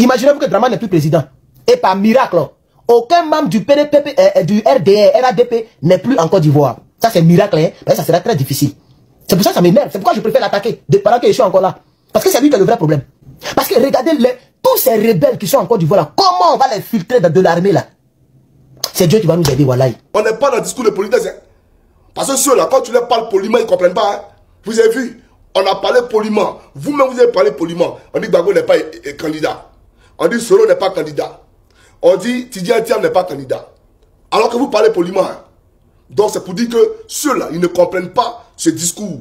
Imaginez-vous que Dramane n'est plus président. Et par miracle, aucun membre du PDP, du RDR, RADP n'est plus en Côte d'Ivoire. Ça c'est miracle, hein? Ça sera très difficile. C'est pour ça que ça m'énerve. C'est pourquoi je préfère l'attaquer pendant que je suis encore là. Parce que c'est lui qui a le vrai problème. Parce que regardez tous ces rebelles qui sont en Côte d'Ivoire là, comment on va les filtrer de l'armée là? C'est Dieu qui va nous aider, voilà. On n'est pas dans le discours de politesse. Hein? Parce que ceux-là, quand tu leur parles poliment, ils ne comprennent pas. Hein? Vous avez vu, on a parlé poliment. Vous-même, vous avez parlé poliment. On dit que Gbagbo n'est pas candidat. On dit Soro n'est pas candidat. On dit Tidjane Thiam n'est pas candidat. Alors que vous parlez poliment. Hein? Donc c'est pour dire que ceux-là, ils ne comprennent pas ce discours.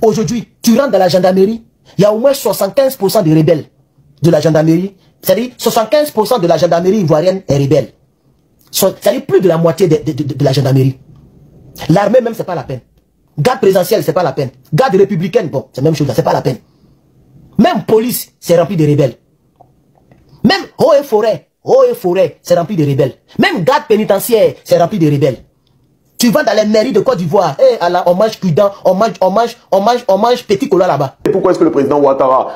Aujourd'hui, tu rentres dans la gendarmerie, il y a au moins 75% de rebelles de la gendarmerie. C'est-à-dire 75% de la gendarmerie ivoirienne est rebelle. C'est-à-dire plus de la moitié de la gendarmerie. L'armée même, c'est pas la peine. Garde présidentielle, c'est pas la peine. Garde républicaine, bon, c'est la même chose, c'est pas la peine. Même police, c'est rempli de rebelles. Même eaux et forêt, c'est rempli de rebelles. Même garde pénitentiaire, c'est rempli de rebelles. Tu vas dans les mairies de Côte d'Ivoire, on mange cuidant, on mange petit cola là-bas. Et pourquoi est-ce que le président Ouattara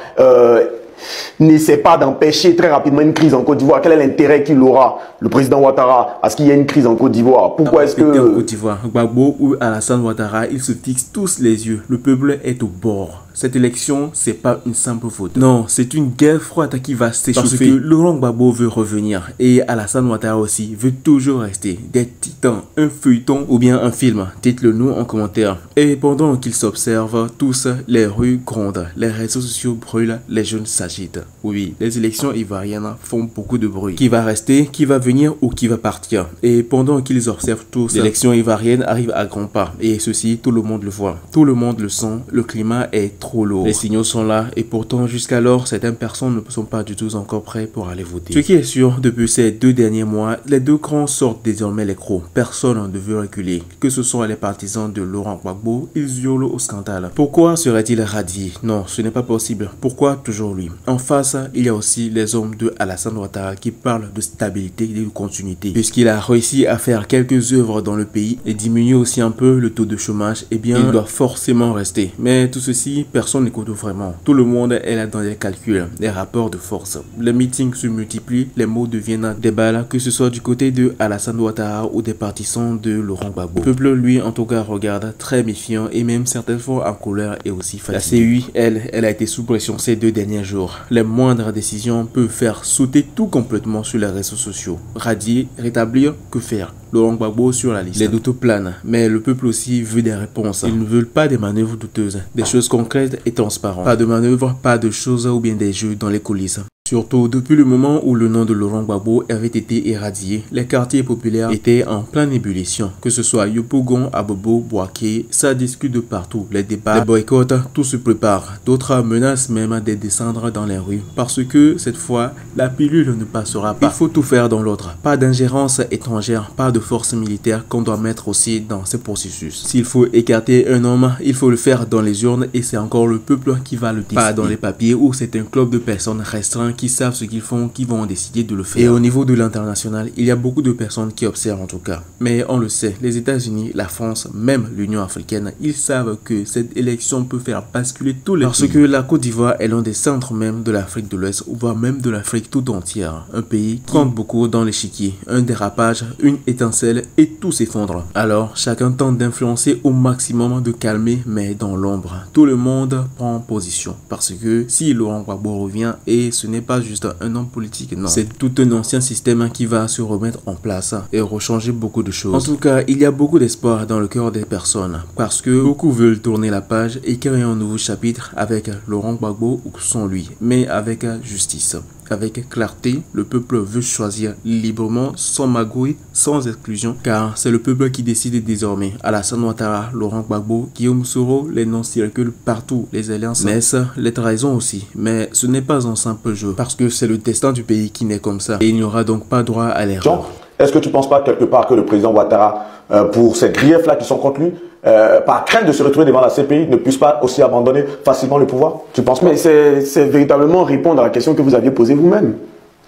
n'essaie pas d'empêcher très rapidement une crise en Côte d'Ivoire? Quel est l'intérêt qu'il aura, le président Ouattara, à ce qu'il y ait une crise en Côte d'Ivoire? Pourquoi est-ce que... En Côte d'Ivoire, Gbagbo ou Alassane Ouattara, ils se fixent tous les yeux. Le peuple est au bord. Cette élection, c'est pas une simple faute. Non, c'est une guerre froide qui va s'échauffer. Parce que Laurent Gbagbo veut revenir et Alassane Ouattara aussi veut toujours rester des titans, un feuilleton ou bien un film. Dites-le nous en commentaire. Et pendant qu'ils s'observent tous, les rues grondent, les réseaux sociaux brûlent, les jeunes s'agitent. Oui, les élections ivoiriennes font beaucoup de bruit. Qui va rester, qui va venir ou qui va partir. Et pendant qu'ils observent tous, l'élection ivoirienne arrive à grands pas. Et ceci, tout le monde le voit. Tout le monde le sent. Le climat est trop lourd. Les signaux sont là et pourtant jusqu'alors certaines personnes ne sont pas du tout encore prêtes pour aller voter. Ce qui est sûr, depuis ces 2 derniers mois, les deux grands sortent désormais les crocs. Personne ne veut reculer. Que ce soit les partisans de Laurent Gbagbo, ils hurlent au scandale. Pourquoi serait-il radié? Non, ce n'est pas possible. Pourquoi toujours lui? En face, il y a aussi les hommes de Alassane Ouattara qui parlent de stabilité et de continuité. Puisqu'il a réussi à faire quelques œuvres dans le pays et diminuer aussi un peu le taux de chômage, eh bien, il doit forcément rester. Mais tout ceci, personne n'écoute vraiment. Tout le monde est là dans les calculs, les rapports de force. Les meetings se multiplient, les mots deviennent des balles, que ce soit du côté de Alassane Ouattara ou des partisans de Laurent Gbagbo. Le peuple, lui, en tout cas, regarde très méfiant et même certaines fois en colère et aussi fatigué. La CUI, elle a été sous pression ces 2 derniers jours. Les moindres décisions peuvent faire sauter tout complètement sur les réseaux sociaux. Radier, rétablir, que faire? Laurent Gbagbo sur la liste. Les doutes planent, mais le peuple aussi veut des réponses. Ils ne veulent pas des manœuvres douteuses, des choses concrètes et transparentes. Pas de manœuvres, pas de choses ou bien des jeux dans les coulisses. Surtout depuis le moment où le nom de Laurent Gbagbo avait été éradié, les quartiers populaires étaient en pleine ébullition. Que ce soit Yopougon, Abobo, Boaké, ça discute de partout. Les débats, les boycotts, tout se prépare. D'autres menacent même de descendre dans les rues parce que cette fois, la pilule ne passera pas. Il faut tout faire dans l'ordre. Pas d'ingérence étrangère, pas de force militaire qu'on doit mettre aussi dans ce processus. S'il faut écarter un homme, il faut le faire dans les urnes et c'est encore le peuple qui va le décider. Pas dans les papiers où c'est un club de personnes restreintes qui savent ce qu'ils font, qui vont décider de le faire. Et au niveau de l'international, il y a beaucoup de personnes qui observent en tout cas. Mais on le sait, les États-Unis, la France, même l'Union africaine, ils savent que cette élection peut faire basculer tous les pays. Parce que la Côte d'Ivoire est l'un des centres même de l'Afrique de l'Ouest, ou voire même de l'Afrique tout entière. Un pays qui compte beaucoup dans l'échiquier. Un dérapage, une étincelle et tout s'effondre. Alors, chacun tente d'influencer au maximum, de calmer, mais dans l'ombre. Tout le monde prend position. Parce que si Laurent Gbagbo revient, et ce n'est pas juste un homme politique, non. C'est tout un ancien système qui va se remettre en place et rechanger beaucoup de choses. En tout cas, il y a beaucoup d'espoir dans le cœur des personnes parce que beaucoup veulent tourner la page et créer un nouveau chapitre avec Laurent Gbagbo ou sans lui, mais avec justice. Avec clarté, le peuple veut choisir librement, sans magouille, sans exclusion, car c'est le peuple qui décide désormais. Alassane Ouattara, Laurent Gbagbo, Guillaume Soro, les noms circulent partout, les alliances naissent, les trahisons aussi. Mais ce n'est pas un simple jeu, parce que c'est le destin du pays qui naît comme ça, et il n'y aura donc pas droit à l'erreur. Est-ce que tu ne penses pas quelque part que le président Ouattara, pour ces griefs-là qui sont contre lui, par crainte de se retrouver devant la CPI, ne puisse pas aussi abandonner facilement le pouvoir? Tu penses pas? Mais c'est véritablement répondre à la question que vous aviez posée vous-même.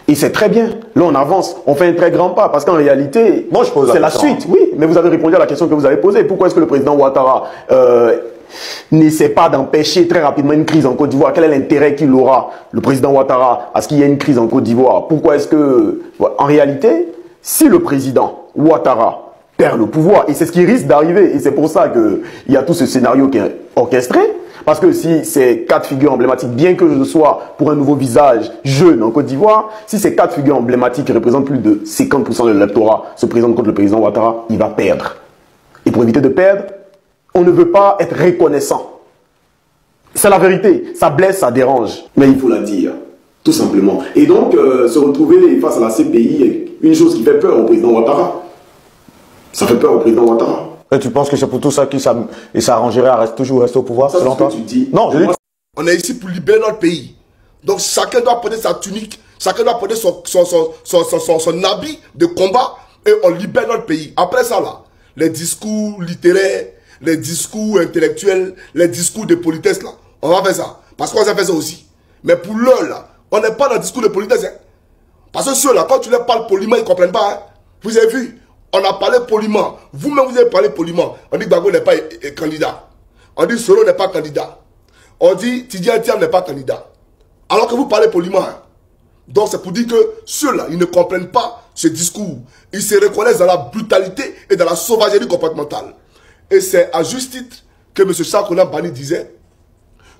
Et c'est très bien. Là, on avance, on fait un très grand pas, parce qu'en réalité, c'est la suite, oui. Mais vous avez répondu à la question que vous avez posée. Pourquoi est-ce que le président Ouattara n'essaie pas d'empêcher très rapidement une crise en Côte d'Ivoire, quel est l'intérêt qu'il aura, le président Ouattara, à ce qu'il y ait une crise en Côte d'Ivoire? Pourquoi est-ce que... En réalité, si le président Ouattara perd le pouvoir, et c'est ce qui risque d'arriver, et c'est pour ça qu'il y a tout ce scénario qui est orchestré, parce que si ces 4 figures emblématiques, bien que je sois pour un nouveau visage jeune en Côte d'Ivoire, si ces 4 figures emblématiques qui représentent plus de 50% de l'électorat se présentent contre le président Ouattara, il va perdre. Et pour éviter de perdre, on ne veut pas être reconnaissant. C'est la vérité. Ça blesse, ça dérange. Mais il faut la dire, tout simplement. Et donc, se retrouver face à la CPI est une chose qui fait peur au président Ouattara. Ça fait peur au président Ouattara. Et tu penses que c'est pour tout ça qu'il s'arrangerait à toujours rester au pouvoir, ça, selon toi? Tu dis. Non, je dis. On est ici pour libérer notre pays. Donc chacun doit porter sa tunique, chacun doit porter son habit de combat et on libère notre pays. Après ça, là, les discours littéraires, les discours intellectuels, les discours de politesse, là, on va faire ça. Parce qu'on a fait ça aussi. Mais pour l'heure, là, on n'est pas dans le discours de politesse. Hein. Parce que ceux-là, quand tu leur parles poliment, ils ne comprennent pas. Hein. Vous avez vu? On a parlé poliment. Vous-même, vous avez parlé poliment. On dit que Gbagbo n'est pas candidat. On dit que Soro n'est pas candidat. On dit que Tidjane Thiam n'est pas candidat. Alors que vous parlez poliment. Hein. Donc, c'est pour dire que ceux-là, ils ne comprennent pas ce discours. Ils se reconnaissent dans la brutalité et dans la sauvagerie comportementale. Et c'est à juste titre que M. Charles Bani disait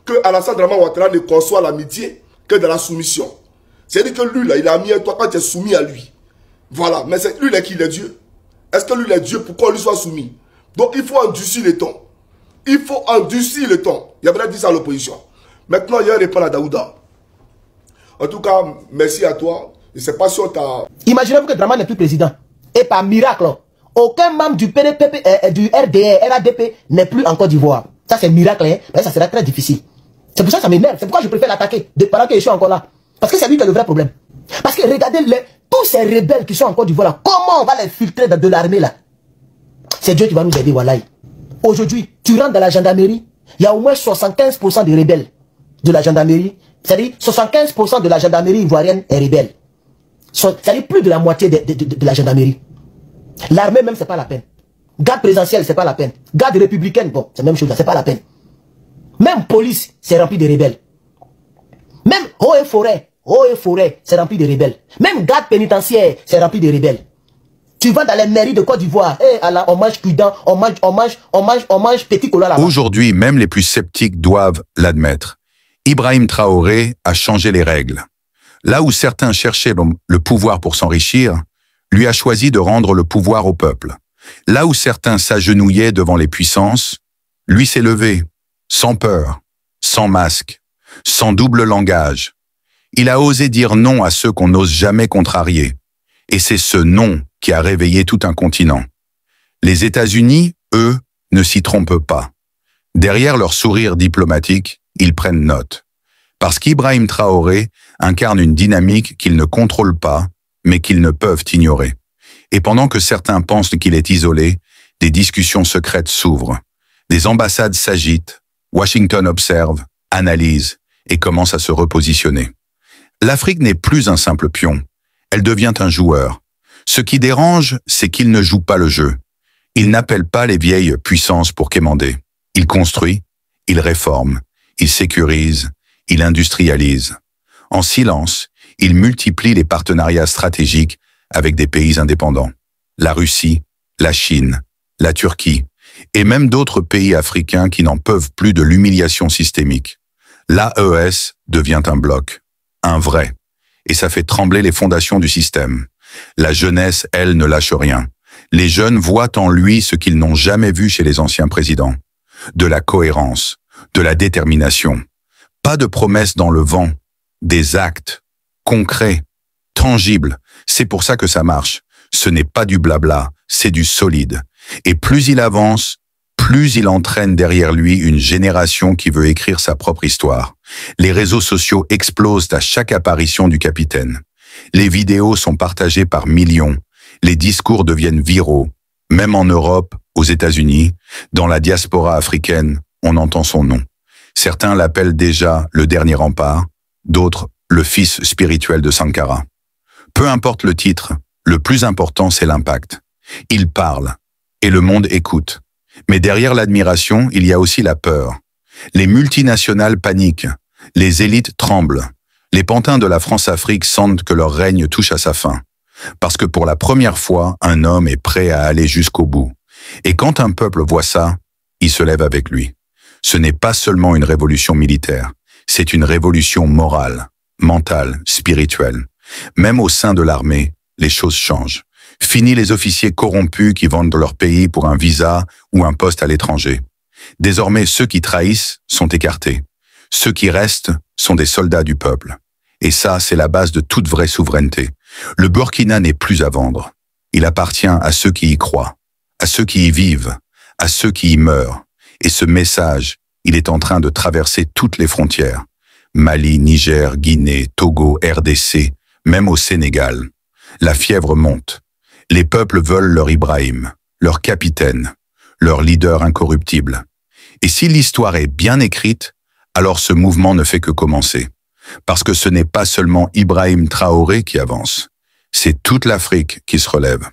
que Alassane Draman Ouattara ne conçoit l'amitié que dans la soumission. C'est-à-dire que lui, là, il a mis un toi quand tu es soumis à lui. Voilà. Mais c'est lui là qui est Dieu. Est-ce que lui, il est Dieu? Pourquoi lui soit soumis? Donc, il faut endurcir le ton. Il faut endurcir le ton. Il y avait dit ça à l'opposition. Maintenant, il y a un répondre à Daouda. En tout cas, merci à toi. Je ne sais pas si on t'a... Imaginez-vous que Draman n'est plus président. Et par miracle, aucun membre du PDP, du RDR, RADP n'est plus en Côte d'Ivoire. Ça, c'est miracle. Hein? Mais ça sera très difficile. C'est pour ça que ça m'énerve. C'est pourquoi je préfère l'attaquer pendant que je suis encore là. Parce que c'est lui qui a le vrai problème. Parce que regardez tous ces rebelles qui sont en Côte d'Ivoire là, comment on va les filtrer de l'armée là? C'est Dieu qui va nous aider, Wallahi. Aujourd'hui, tu rentres dans la gendarmerie, il y a au moins 75% de rebelles de la gendarmerie. C'est-à-dire 75% de la gendarmerie ivoirienne est rebelle. C'est-à-dire plus de la moitié de la gendarmerie. L'armée même, c'est pas la peine. Garde présidentielle, c'est pas la peine. Garde républicaine, bon, c'est la même chose, c'est pas la peine. Même police, c'est rempli de rebelles. Même eau et forêt, c'est rempli de rebelles. Même garde pénitentiaire, c'est rempli de rebelles. Tu vas dans les mairies de Côte d'Ivoire, on mange cuidant, on mange petit cola là-bas. Aujourd'hui, même les plus sceptiques doivent l'admettre. Ibrahim Traoré a changé les règles. Là où certains cherchaient le pouvoir pour s'enrichir, lui a choisi de rendre le pouvoir au peuple. Là où certains s'agenouillaient devant les puissances, lui s'est levé, sans peur, sans masque, sans double langage. Il a osé dire non à ceux qu'on n'ose jamais contrarier. Et c'est ce non qui a réveillé tout un continent. Les États-Unis, eux, ne s'y trompent pas. Derrière leur sourire diplomatique, ils prennent note. Parce qu'Ibrahim Traoré incarne une dynamique qu'ils ne contrôlent pas, mais qu'ils ne peuvent ignorer. Et pendant que certains pensent qu'il est isolé, des discussions secrètes s'ouvrent. Des ambassades s'agitent, Washington observe, analyse et commence à se repositionner. L'Afrique n'est plus un simple pion, elle devient un joueur. Ce qui dérange, c'est qu'il ne joue pas le jeu. Il n'appelle pas les vieilles puissances pour quémander. Il construit, il réforme, il sécurise, il industrialise. En silence, il multiplie les partenariats stratégiques avec des pays indépendants. La Russie, la Chine, la Turquie, et même d'autres pays africains qui n'en peuvent plus de l'humiliation systémique. L'AES devient un bloc, un vrai, et ça fait trembler les fondations du système. La jeunesse, elle, ne lâche rien. Les jeunes voient en lui ce qu'ils n'ont jamais vu chez les anciens présidents. De la cohérence, de la détermination. Pas de promesses dans le vent, des actes, concrets, tangibles. C'est pour ça que ça marche. Ce n'est pas du blabla, c'est du solide. Et plus il avance, plus il entraîne derrière lui une génération qui veut écrire sa propre histoire. Les réseaux sociaux explosent à chaque apparition du capitaine. Les vidéos sont partagées par millions. Les discours deviennent viraux. Même en Europe, aux États-Unis, dans la diaspora africaine, on entend son nom. Certains l'appellent déjà le dernier rempart, d'autres le fils spirituel de Sankara. Peu importe le titre, le plus important c'est l'impact. Il parle, et le monde écoute. Mais derrière l'admiration, il y a aussi la peur. Les multinationales paniquent, les élites tremblent. Les pantins de la France-Afrique sentent que leur règne touche à sa fin. Parce que pour la première fois, un homme est prêt à aller jusqu'au bout. Et quand un peuple voit ça, il se lève avec lui. Ce n'est pas seulement une révolution militaire, c'est une révolution morale, mentale, spirituelle. Même au sein de l'armée, les choses changent. Fini les officiers corrompus qui vendent leur pays pour un visa ou un poste à l'étranger. Désormais, ceux qui trahissent sont écartés. Ceux qui restent sont des soldats du peuple. Et ça, c'est la base de toute vraie souveraineté. Le Burkina n'est plus à vendre. Il appartient à ceux qui y croient, à ceux qui y vivent, à ceux qui y meurent. Et ce message, il est en train de traverser toutes les frontières. Mali, Niger, Guinée, Togo, RDC, même au Sénégal. La fièvre monte. Les peuples veulent leur Ibrahim, leur capitaine, leur leader incorruptible. Et si l'histoire est bien écrite, alors ce mouvement ne fait que commencer. Parce que ce n'est pas seulement Ibrahim Traoré qui avance, c'est toute l'Afrique qui se relève.